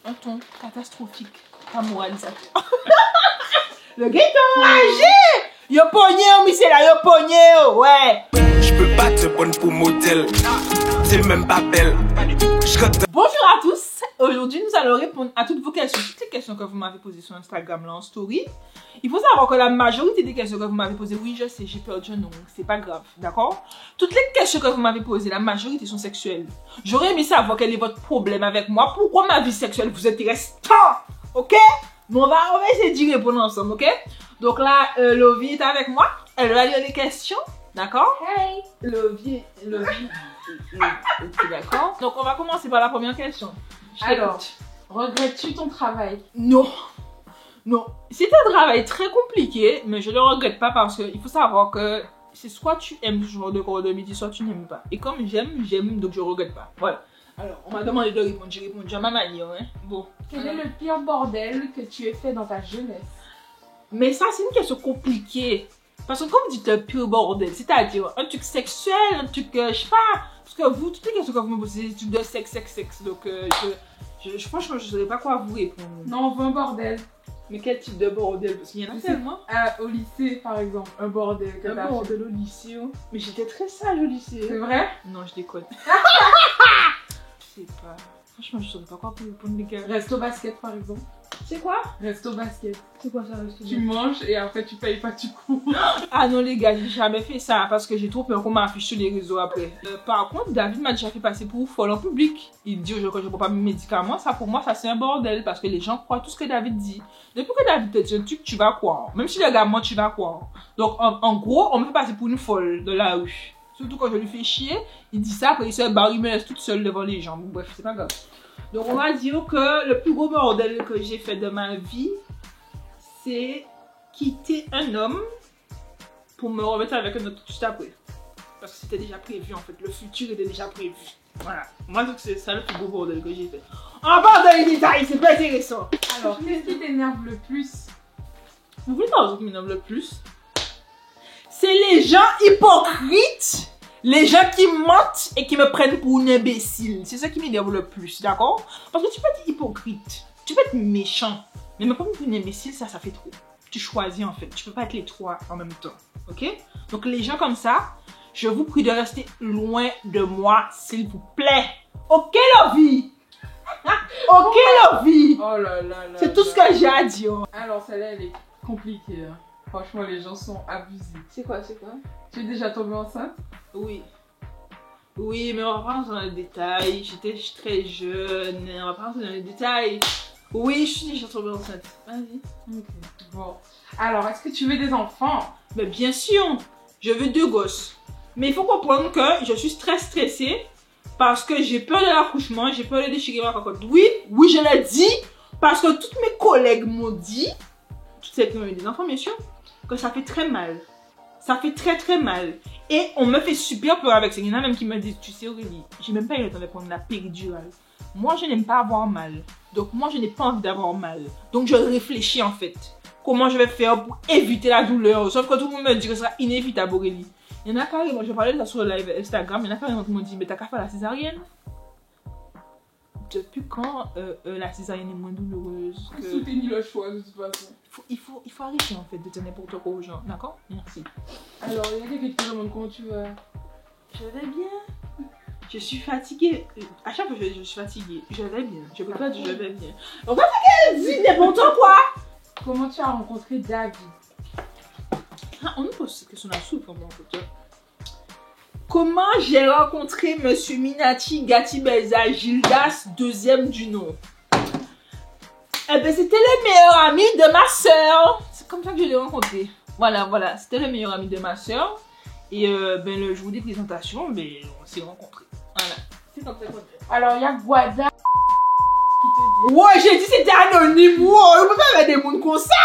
un ton catastrophique. Pas moralisateur. Le gars est enragé! Yo pogné, mais c'est là, yo pogné, ouais! Je peux pas te prendre pour modèle. C'est même pas belle. Bonjour à tous! Aujourd'hui, nous allons répondre à toutes vos questions, toutes les questions que vous m'avez posées sur Instagram, là, en story. Il faut savoir que la majorité des questions que vous m'avez posées, oui, je sais, j'ai perdu un nom, c'est pas grave, d'accord? Toutes les questions que vous m'avez posées, la majorité sont sexuelles. J'aurais aimé savoir quel est votre problème avec moi, pourquoi ma vie sexuelle vous intéresse tant, ok? Mais on va essayer d'y répondre ensemble, ok? Donc là, Lovie est avec moi, elle va lire les questions, d'accord? Hey! Lovie, ok, d'accord. Donc on va commencer par la première question. Alors, regrettes-tu ton travail? Non. Non. C'est un travail très compliqué, mais je ne le regrette pas parce qu'il faut savoir que c'est soit tu aimes ce genre de corps de métier, soit tu n'aimes pas. Et comme j'aime, donc je ne regrette pas. Voilà. Alors, on m'a demandé de répondre, j'ai répondu à ma manière, hein. Bon. Quel est le pire bordel que tu aies fait dans ta jeunesse? Mais ça, c'est une question compliquée. Parce que quand vous dites le pire bordel, c'est-à-dire un truc sexuel, un truc, je sais pas. Parce que vous, toutes les questions que vous me posez, c'est des trucs de sexe. Donc, franchement, je ne saurais pas quoi vous répondre. Non, on veut un bordel. Mais quel type de bordel? Parce qu'il y en a tellement. Au lycée, par exemple, un bordel que t'as Un bordel au lycée. Mais j'étais très sage au lycée. C'est vrai? Non, je déconne. Je sais pas. Franchement, je ne saurais pas quoi vous répondre, les gars. Resto basket, par exemple. C'est quoi? Resto basket. C'est quoi ça, resto Tu manges et après tu payes pas, tu cours. Ah non, les gars, j'ai jamais fait ça parce que j'ai trop peur qu'on m'affiche sur les réseaux après. Par contre, David m'a déjà fait passer pour folle en public. Il dit que je ne prends pas mes médicaments. Ça, pour moi, ça c'est un bordel parce que les gens croient tout ce que David dit. Depuis que David te dit un truc, tu vas croire. Même si le gars ment, tu vas croire. Donc, en gros, on me fait passer pour une folle de la rue. Surtout quand je lui fais chier, il dit ça, après il se barre, il me laisse toute seule devant les gens. Bon, bref, c'est pas grave. Donc, on va dire que le plus gros bordel que j'ai fait de ma vie, c'est quitter un homme pour me remettre avec un autre juste après. Parce que c'était déjà prévu en fait, le futur était déjà prévu. Voilà, moi donc c'est ça le plus gros bordel que j'ai fait. On part dans les détails, c'est pas intéressant. Alors, qu'est-ce qui t'énerve le plus? Vous voulez pas ce qui m'énerve le plus? C'est les gens hypocrites, les gens qui mentent et qui me prennent pour une imbécile. C'est ça qui m'énerve le plus, d'accord? Parce que tu peux être hypocrite, tu peux être méchant, mais me prendre pour une imbécile, ça fait trop. Tu choisis en fait, tu peux pas être les trois en même temps, ok? Donc les gens comme ça, je vous prie de rester loin de moi, s'il vous plaît. Ok, Lovie? Ok, Lovie? Oh là là là. C'est tout ce que j'ai à dire. Alors, celle-là, elle est compliquée. Hein. Franchement, les gens sont abusés. C'est quoi? Tu es déjà tombée enceinte? Oui. Oui, mais on va pas rentrer dans les détails. J'étais très jeune, on va pas rentrer dans les détails. Oui, je suis déjà tombée enceinte. Vas-y. Ok. Bon. Alors, est-ce que tu veux des enfants? Mais bien sûr, je veux 2 gosses. Mais il faut comprendre que je suis très stressée parce que j'ai peur de l'accouchement, j'ai peur de déchirer ma cocotte. Oui, je l'ai dit parce que toutes mes collègues m'ont dit, toutes celles qui ont eu des enfants bien sûr, que ça fait très mal. Ça fait très mal. Et on me fait super peur avec ça. Il y en a même qui me disent, tu sais Aurélie, j'ai même pas eu le temps de prendre la péridurale. Moi, je n'aime pas avoir mal. Donc, moi, je n'ai pas envie d'avoir mal. Donc, je réfléchis en fait. Comment je vais faire pour éviter la douleur. Sauf que tout le monde me dit que ce sera inévitable, Aurélie. Il y en a carrément, je parlais de ça sur le live Instagram, il y en a carrément qui m'ont dit, mais t'as qu'à faire la césarienne. Depuis quand la césarienne est moins douloureuse que... Soutenir le choix de toute façon. Il faut arrêter en fait de dire n'importe quoi aux gens, d'accord? Merci. Alors, il y a quelqu'un qui te demande comment tu vas. Je vais bien. Je suis fatiguée. À chaque fois que je suis fatiguée, je vais bien. Je peux pas dire je vais bien. On va faire qu'elle dit n'importe quoi. Comment tu as rencontré David? Ah, on nous pose cette question là-dessous pour moi, en fait. Comment j'ai rencontré Monsieur Minati Gati Belza Gildas, 2e du nom? Eh ben, c'était le meilleur ami de ma soeur. C'est comme ça que je l'ai rencontré. Voilà, c'était le meilleur ami de ma soeur. Et ben, le jour des présentations, ben, on s'est rencontrés. Voilà. C'est comme ça qu'on fait. Alors, il y a Guada qui te dit. Ouais, j'ai dit c'était anonyme. Wow, on peut pas mettre des mondes comme ça.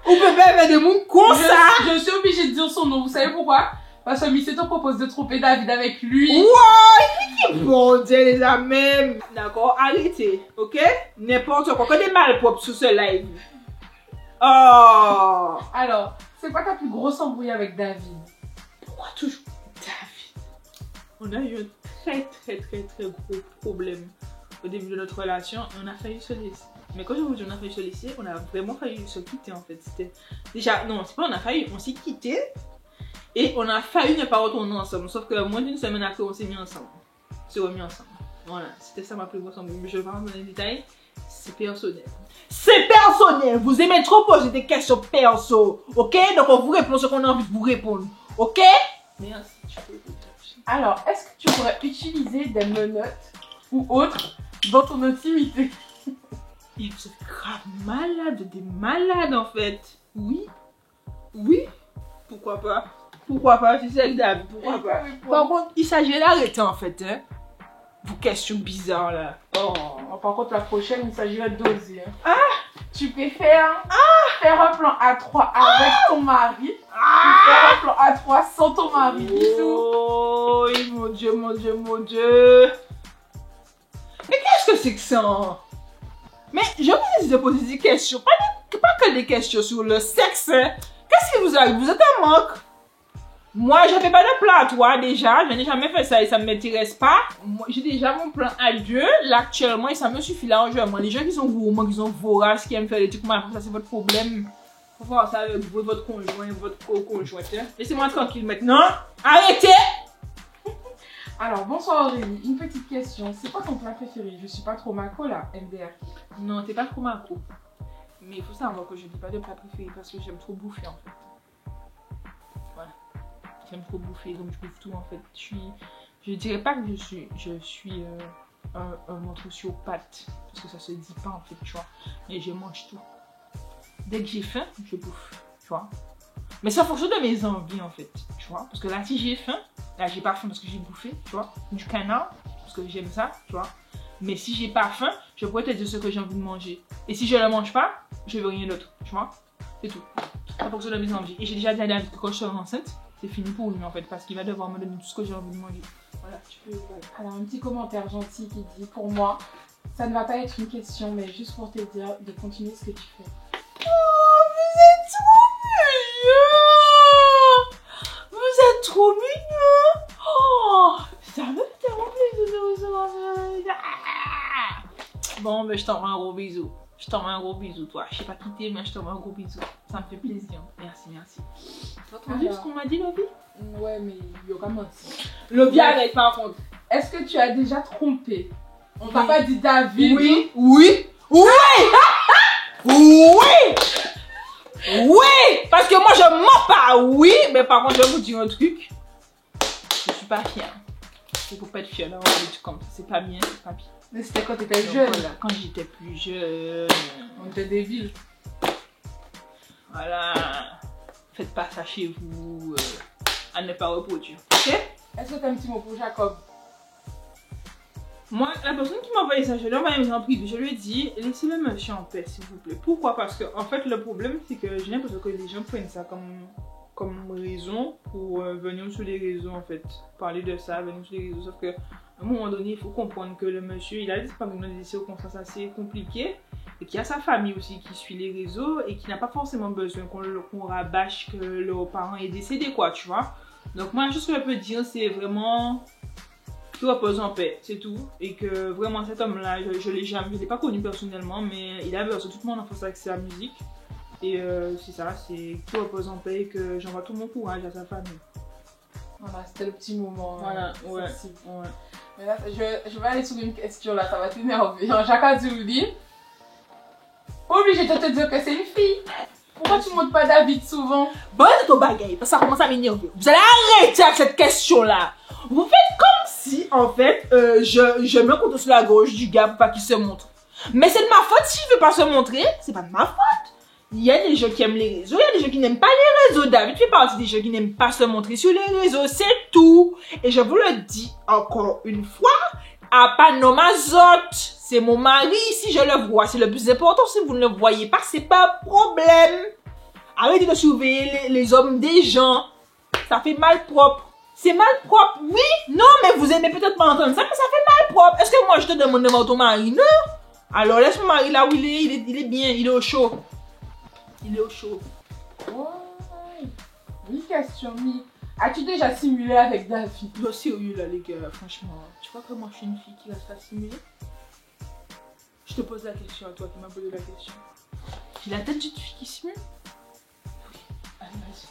On peut pas mettre des mondes comme ça. Je suis obligée de dire son nom. Vous savez pourquoi? Parce que Missy te propose de tromper David avec lui. Wow, bon Dieu, les amis. D'accord, arrêtez, ok? N'importe quoi, que des malpropres sur ce live. Oh. Alors, c'est quoi ta plus grosse embrouille avec David? Pourquoi toujours David? On a eu un très gros problème au début de notre relation, on a failli se laisser. Mais quand je vous dis on a failli se laisser, on a vraiment failli se quitter en fait. C'était déjà, non, c'est pas on a failli, on s'est quitté et on a failli ne pas retourner ensemble. Sauf que moins d'une semaine après, on s'est mis ensemble. On s'est remis ensemble. Voilà, c'était ça ma plus grosse embrouille. Mais je vais pas rentrer dans les détails, c'est personnel. C'est personnel, vous aimez trop poser des questions perso, ok? Donc on vous répond ce qu'on a envie de vous répondre, ok? Merci, tu peux écouter. Alors, est-ce que tu pourrais utiliser des menottes ou autres dans ton intimité? Et vous êtes grave malade, des malades en fait. Oui, oui, pourquoi pas? Pourquoi pas? Tu sais, avec David, pourquoi pas? Par contre, il s'agit d'arrêter en fait, hein. Vos questions bizarres là. Oh, par contre, la prochaine, il s'agirait de doser. Hein. Ah! Tu préfères faire un plan A3 avec ton mari ou faire un plan A3 sans ton mari? Oh, mon Dieu, mon Dieu, mon Dieu. Mais qu'est-ce que c'est que ça? Mais je vous ai de poser des questions, pas que des questions sur le sexe. Hein. Qu'est-ce qui vous arrive? Vous êtes en manque? Moi, je fais pas de plan à toi déjà, je n'ai jamais fait ça et ça ne m'intéresse pas. J'ai déjà mon plan à deux, là actuellement, et ça me suffit largement. Les gens qui sont gourmands, qui sont voraces, qui aiment faire des trucs mal, ça c'est votre problème. Faut voir ça avec vous, votre conjoint, votre co-conjointe. Hein. Laissez-moi tranquille maintenant. Arrêtez! Alors, bonsoir Aurélie, une petite question. C'est quoi ton plat préféré? Je suis pas trop maco là, MDR. Non, t'es pas trop maco. Mais il faut savoir que je dis pas de plat préféré parce que j'aime trop bouffer en fait. Voilà. J'aime trop bouffer, donc je bouffe tout en fait. Je dirais pas que je suis un ventre sociopathe, parce que ça se dit pas en fait, tu vois. Mais je mange tout. Dès que j'ai faim, je bouffe, tu vois. Mais c'est en fonction de mes envies en fait, tu vois. Parce que là, si j'ai faim, là j'ai pas faim parce que j'ai bouffé, tu vois. Du canard, parce que j'aime ça, tu vois. Mais si j'ai pas faim, je pourrais te dire ce que j'ai envie de manger. Et si je le mange pas, je veux rien d'autre, tu vois. C'est tout. En fonction de mes envies. Et j'ai déjà dit à David que quand je serai enceinte, c'est fini pour lui en fait, parce qu'il va devoir me donner tout ce que j'ai envie de manger. Voilà, tu peux. Voilà. Alors, un petit commentaire gentil qui dit pour moi, ça ne va pas être une question, mais juste pour te dire de continuer ce que tu fais. Oh, vous êtes trop mignon! Vous êtes trop mignon! Oh, ça me fait tellement plaisir de recevoir ça. Bon, mais je t'envoie un gros bisou. Je t'envoie un gros bisou, toi. Je sais pas qui t'es, mais je t'envoie un gros bisou. Ça me fait plaisir. Merci, merci. Tu as vu ce qu'on m'a dit, Lovie? Ouais, mais il y aura menti. Lovie avec, par contre. Est-ce que tu as déjà trompé? On t'a pas dit David? Oui, oui, oui! Oui! Oui! Parce que moi, je mens pas, oui! Mais par contre, je vais vous dire un truc. Je suis pas fière. Il faut pas être fière d'avoir des trucs comme ça. C'est pas bien, c'est pas bien. Mais c'était quand t'étais jeune. Voilà, quand j'étais plus jeune. On était des villes. Voilà. Faites pas ça chez vous. À ne pas reproduire. Ok? Est-ce que t'as un petit mot pour Jacob? Moi, la personne qui m'a envoyé ça, je lui ai envoyé en privé. Je lui ai dit, laissez le monsieur en paix, s'il vous plaît. Pourquoi? Parce que, en fait, le problème, c'est que j'ai l'impression que les gens prennent ça comme raison pour venir sur les réseaux, en fait. Parler de ça, venir sur les réseaux. Sauf que, à un moment donné, il faut comprendre que le monsieur, il a disparu dans des circonstances assez compliquées. Et qu'il y a sa famille aussi qui suit les réseaux et qui n'a pas forcément besoin qu'on rabâche que leurs parents est décédé, quoi, tu vois. Donc, moi, la chose que je peux dire, c'est vraiment qu'il repose en paix, c'est tout. Et que vraiment, cet homme-là, je l'ai pas connu personnellement, mais il a bercé toute mon enfance avec sa musique. Et c'est ça, c'est qu'il repose en paix et que j'envoie tout mon courage à sa famille. Voilà, c'était le petit moment. Voilà, ouais. Ouais. Mais là, je vais aller sur une question là, ça va t'énerver. Jacques Azouli, obligé de te dire que c'est une fille. Pourquoi tu ne montres pas David souvent? Bon, c'est ton bagaille, parce que ça commence à m'énerver. Vous allez arrêter avec cette question-là. Vous faites comme si, en fait, je me compte sur la gauche du gars pour pas qu'il se montre. Mais c'est de ma faute s'il veut pas se montrer, c'est pas de ma faute. Il y a des gens qui aiment les réseaux, il y a des gens qui n'aiment pas les réseaux. David fait partie des gens qui n'aiment pas se montrer sur les réseaux, c'est tout. Et je vous le dis encore une fois, à Panomazot, c'est mon mari, si je le vois, c'est le plus important. Si vous ne le voyez pas, c'est pas un problème. Arrêtez de surveiller les hommes des gens, ça fait mal propre. C'est mal propre, oui, non, mais vous aimez peut-être pas entendre ça, mais ça fait mal propre. Est-ce que moi je te demande de voir ton mari? Non. Alors laisse mon mari là où il est bien, il est au chaud. Il est au chaud. Ouais. Une question, Mi. As-tu déjà simulé avec David? Non, sérieux là les gars, franchement. Tu crois que moi je suis une fille qui va se faire simuler? Je te pose la question à toi qui m'as posé la question. J'ai la tête d'une fille qui simule. Ok, allez, vas-y.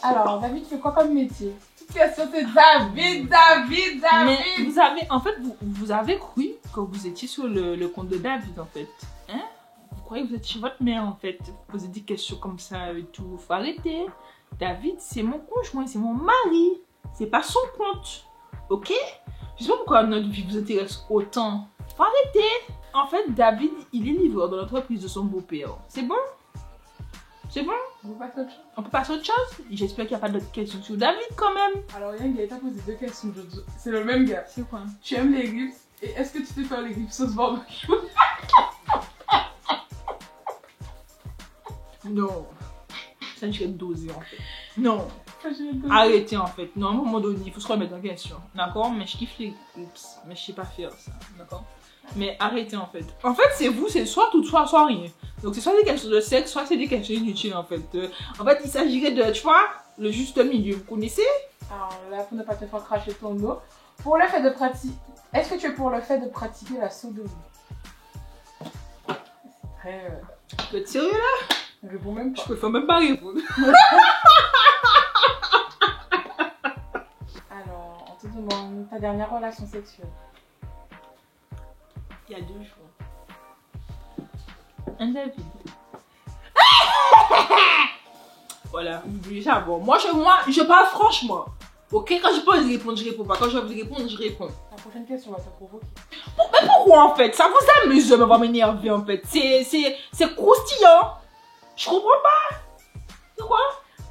Alors, David fait quoi comme métier? Toute question, c'est David. Mais vous avez, en fait, vous avez cru que vous étiez sur le compte de David, en fait. Hein? Vous croyez que vous êtes chez votre mère, en fait. Vous posez des questions comme ça et tout. Faut arrêter. David, c'est mon conjoint, c'est mon mari. C'est pas son compte. Ok? Je sais pas pourquoi notre vie vous intéresse autant. Faut arrêter. En fait, David, il est livreur dans l'entreprise de son beau-père. C'est bon? C'est bon? On peut passer à autre chose? On peut passer à autre chose? J'espère qu'il n'y a pas d'autres questions sur David quand même. Alors, il y a un gars qui t'a posé 2 questions aujourd'hui. C'est le même gars. C'est quoi? Tu aimes les ribs? Et est-ce que tu sais faire les ribs sauce barbecue? Non. Ça, je vais doser en fait. Non. Arrêtez en fait. Non, à un moment donné, il faut se remettre en question. D'accord? Mais je kiffe les groups. Mais je sais pas faire ça. D'accord? Mais arrêtez en fait. En fait, c'est vous, c'est soit tout, soit rien. Donc, c'est soit des questions de sexe, soit c'est des questions inutiles en fait. En fait, il s'agirait de, tu vois, le juste milieu. Vous connaissez? Alors là, pour ne pas te faire cracher ton eau, pour le fait de pratiquer. Est-ce que tu es pour le fait de pratiquer la sodomie? C'est très. Tu peux être sérieux là? Je réponds même pas. Je préfère même pas répondre. Alors, on te demande ta dernière relation sexuelle. Il y a 2 jours. Un David. Voilà, vous voulez savoir. Moi, je parle franchement. Ok, quand je peux répondre, je réponds pas. Quand je veux répondre, je réponds. La prochaine question va te provoquer. Mais pourquoi en fait? Ça vous amuse de m'avoir m'énerver en fait. C'est croustillant. Je comprends pas. C'est quoi?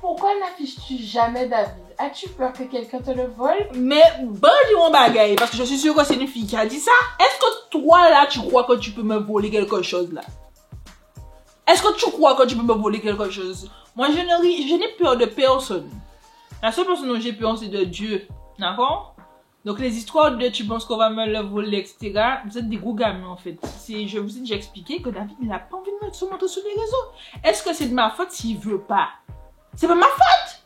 Pourquoi n'affiches-tu jamais David? As-tu peur que quelqu'un te le vole? Mais bon, dis mon bagaille, parce que je suis sûre que c'est une fille qui a dit ça. Est-ce que toi là, tu crois que tu peux me voler quelque chose là? Est-ce que tu crois que tu peux me voler quelque chose? Moi, je n'ai peur de personne. La seule personne dont j'ai peur, c'est de Dieu. D'accord? Donc, les histoires de tu penses qu'on va me le voler, etc. Vous êtes des gros gamins, en fait. Je vous ai déjà expliqué que David, il n'a pas envie de se montrer sur les réseaux. Est-ce que c'est de ma faute s'il veut pas? C'est pas ma faute!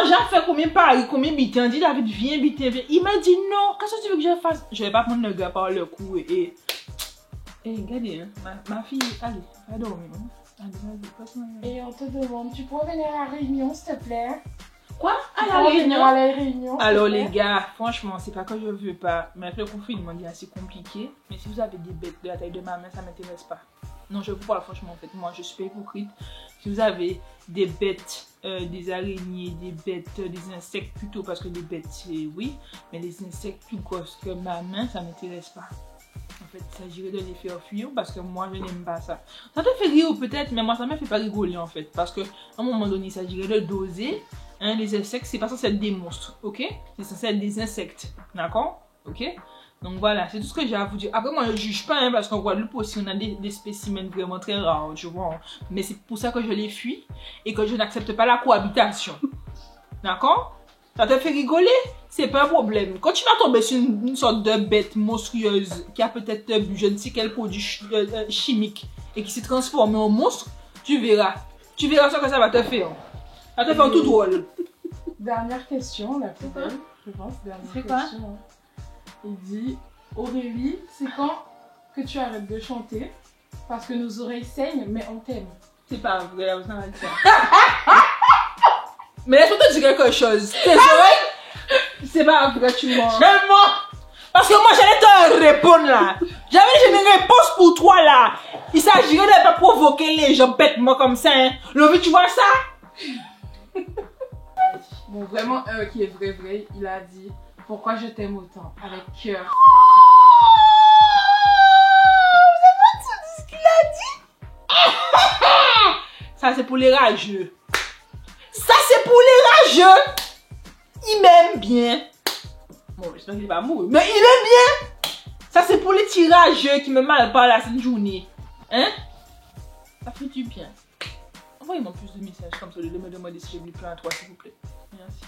Jean fait combien paris, combien bitins? Dit David, viens, bitin, viens. Il m'a dit non, qu'est-ce que tu veux que je fasse? Je vais pas prendre le gars par le cou et. Regardez, hein, ma fille, allez, va dormir. Hein. Allez, vas-y, passe-moi. Et on te demande, tu pourrais venir à la réunion, s'il te plaît? Quoi? À la réunion? Alors les gars, franchement, c'est pas que je veux pas. Mais avec le confinement, il est assez compliqué. Mais si vous avez des bêtes de la taille de ma main, ça m'intéresse pas. Non, je vous parle franchement, en fait. Moi, je suis pas hypocrite. Si vous avez des bêtes, des araignées, des bêtes, des insectes plutôt, parce que des bêtes, c'est oui. Mais les insectes plus grosses que ma main, ça m'intéresse pas. En fait, il s'agirait de les faire fuir parce que moi, je n'aime pas ça. Ça te fait rire peut-être, mais moi, ça me fait pas rigoler en fait. Parce que à un moment donné, il s'agirait de doser. Hein, les insectes, c'est pas censé être des monstres, ok? C'est censé être des insectes, d'accord? Ok? Donc voilà, c'est tout ce que j'ai à vous dire. Après, moi, je juge pas, hein, parce qu'en Guadeloupe aussi, on a des spécimens vraiment très rares, tu vois. Mais c'est pour ça que je les fuis et que je n'accepte pas la cohabitation. D'accord? Ça te fait rigoler? C'est pas un problème. Quand tu vas tomber sur une sorte de bête monstrueuse qui a peut-être bu je ne sais quel produit chimique et qui s'est transformé en monstre, tu verras. Tu verras ce que ça va te faire. Ça te fait tout drôle. Dernière question, la plus belle, je pense. Dernière question. Il dit, Aurélie, c'est quand que tu arrêtes de chanter? Parce que nos oreilles saignent, mais on t'aime. C'est pas vrai, là, ça va dire. Mais laisse-moi te dire quelque chose. Tes oreilles, c'est pas vrai, tu mens. Je mens. Parce que moi, j'allais te répondre là. J'avais une réponse pour toi là. Il s'agirait de ne pas provoquer les gens bêtement comme ça. Hein. Lovi, tu vois ça? Bon, vraiment, un qui est vrai, il a dit pourquoi je t'aime autant, avec cœur. Vous avez entendu ce qu'il a dit? Ça, c'est pour les rageux. Ça, c'est pour les rageux. Il m'aime bien. Bon, j'espère qu'il va mourir. Mais il m'aime bien. Ça, c'est pour les petits rageux qui me mal parlent à cette journée. Hein? Ça fait du bien. Envoyez-moi plus de messages comme ça, de me demander si j'ai venu plus à toi, s'il vous plaît. Merci.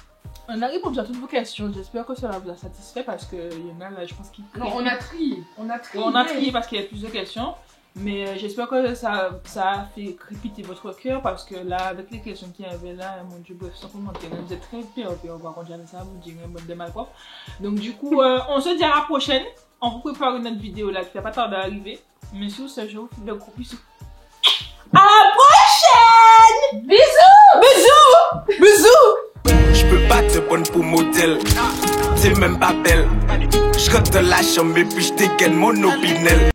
On a répondu à toutes vos questions. J'espère que cela vous a satisfait parce qu'il y en a là, je pense qu'il. Non, on a trié. On a trié parce qu'il y a plus de questions. Mais j'espère que ça a fait crépiter votre cœur parce que là, avec les questions qu'il y avait là, mon Dieu, bref, sans commentaire, vous êtes très pire. Par contre, j'avais ça à vous dire, un bon de malprof. Donc, du coup, on se dit à la prochaine. On vous prépare notre vidéo là qui n'a pas tardé à arriver. Mais sur ce, je vous fais de gros bisous. À la prochaine! Bisous! Bisous! Bisous! Je peux pas te prendre pour modèle. T'es même pas belle. Je rentre dans la chambre et puis je dégaine mon opinel.